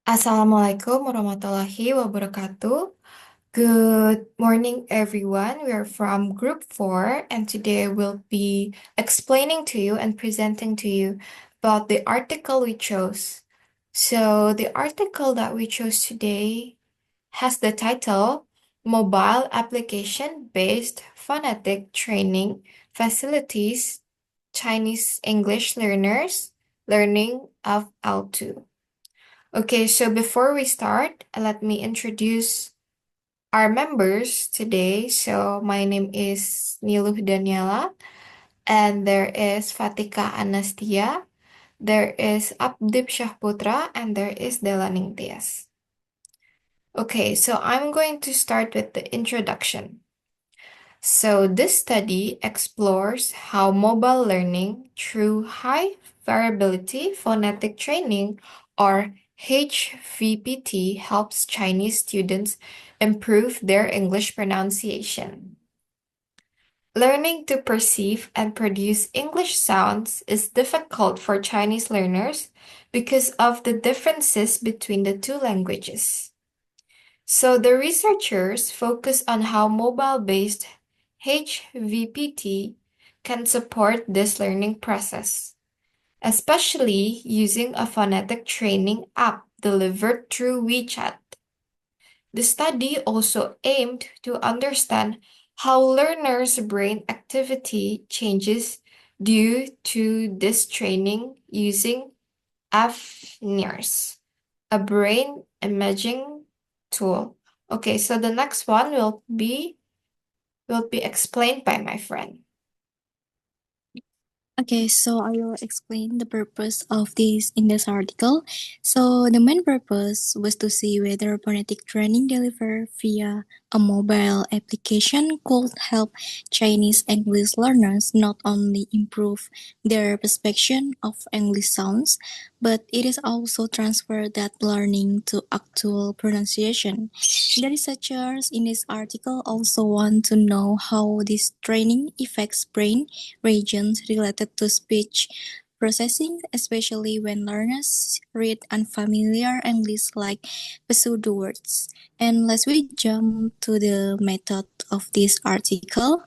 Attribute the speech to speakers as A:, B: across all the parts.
A: Assalamualaikum warahmatullahi wabarakatuh. Good morning, everyone. We are from Group 4, and today we'll be explaining to you and presenting to you about the article we chose. So, the article that we chose today has the title Mobile Application Based Phonetic Training Facilities Chinese English Learners Learning of L2. Okay, so before we start, let me introduce our members today. So my name is Niluh Daniela, and there is Fatika Anastia, there is Abdib Syahputra, and there is Delaning Tias. Okay, so I'm going to start with the introduction. So this study explores how mobile learning through high variability phonetic training or HVPT helps Chinese students improve their English pronunciation. Learning to perceive and produce English sounds is difficult for Chinese learners because of the differences between the two languages. So the researchers focus on how mobile-based HVPT can support this learning process, especially using a phonetic training app delivered through WeChat. The study also aimed to understand how learners' brain activity changes due to this training using FNIRS, a brain imaging tool. Okay, so the next one will be explained by my friend.
B: Okay, so I will explain the purpose of this in this article. So the main purpose was to see whether phonetic training delivered via a mobile application could help Chinese English learners not only improve their perception of English sounds, but it is also transfer that learning to actual pronunciation. The researchers in this article also want to know how this training affects brain regions related to speech processing, especially when learners read unfamiliar English like pseudo words. And let's we jump to the method of this article.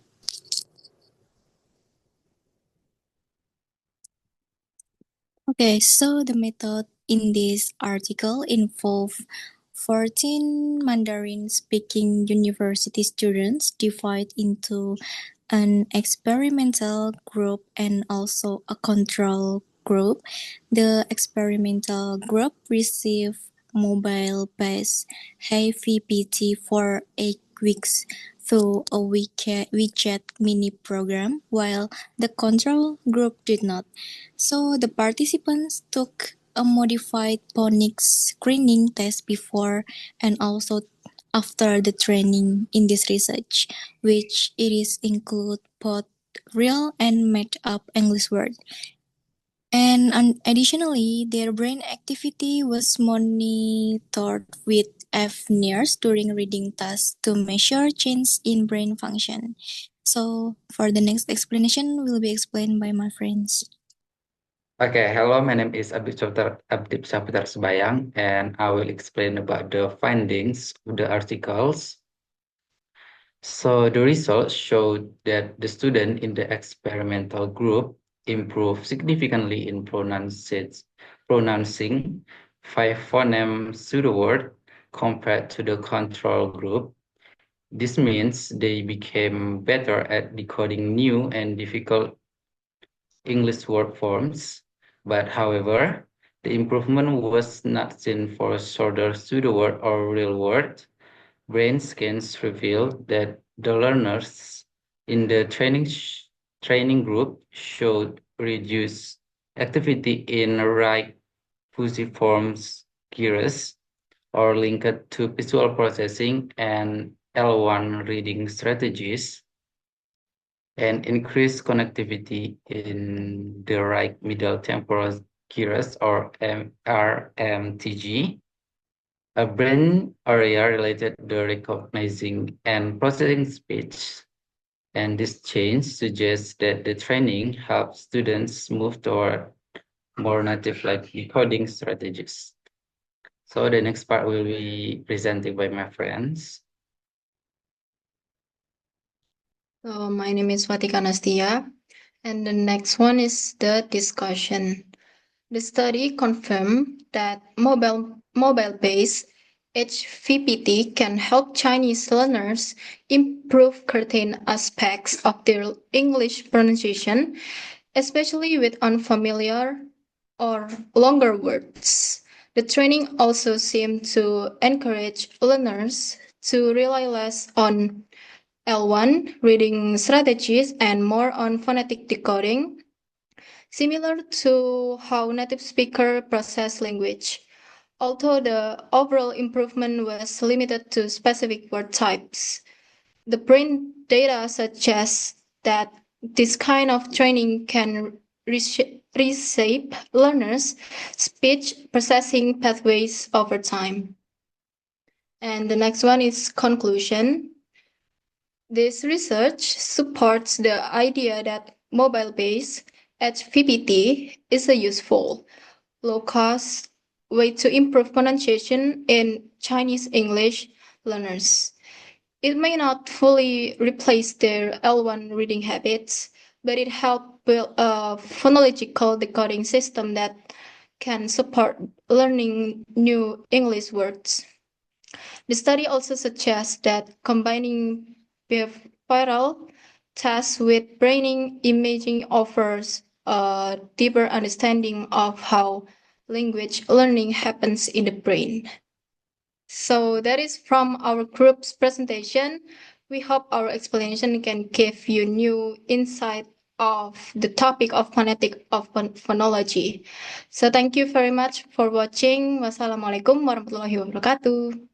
B: Okay, so the method in this article involve 14 Mandarin speaking university students divided into an experimental group and also a control group. The experimental group received mobile-based HVPT for 8 weeks through a WeChat mini program, while the control group did not. So the participants took a modified phonics screening test before and also after the training in this research, which it is include both real and made up English word. And additionally, their brain activity was monitored with FNIRS during reading tasks to measure change in brain function. So for the next explanation will be explained by my friends.
C: Okay, hello, my name is Abdib Saputar Sebayang, and I will explain about the findings of the articles. So the results showed that the student in the experimental group improved significantly in pronouncing 5 phoneme pseudo-word compared to the control group. This means they became better at decoding new and difficult English word forms, but however, the improvement was not seen for shorter pseudo-word or real word. Brain scans revealed that the learners in the training group showed reduced activity in right fusiform gyrus or linked to visual processing and L1 reading strategies, and increased connectivity in the right middle temporal gyrus or RMTG, a brain area related to recognizing and processing speech. And this change suggests that the training helps students move toward more native-like decoding strategies. So the next part will be presented by my friends.
D: So my name is Fatika Nastia, and the next one is the discussion. The study confirmed that mobile-based HVPT can help Chinese learners improve certain aspects of their English pronunciation, especially with unfamiliar or longer words. The training also seemed to encourage learners to rely less on L1 reading strategies and more on phonetic decoding, similar to how native speakers process language. Although the overall improvement was limited to specific word types, the brain data suggests that this kind of training can reshape learners' speech processing pathways over time. And the next one is conclusion. This research supports the idea that mobile-based HPPT is a useful, low-cost way to improve pronunciation in Chinese English learners. It may not fully replace their L1 reading habits, but it helps build a phonological decoding system that can support learning new English words. The study also suggests that combining behavioral tests with brain imaging offers a deeper understanding of how language learning happens in the brain. So that is from our group's presentation. We hope our explanation can give you new insight of the topic of phonetic of phonology. So thank you very much for watching. Wassalamualaikum warahmatullahi wabarakatuh.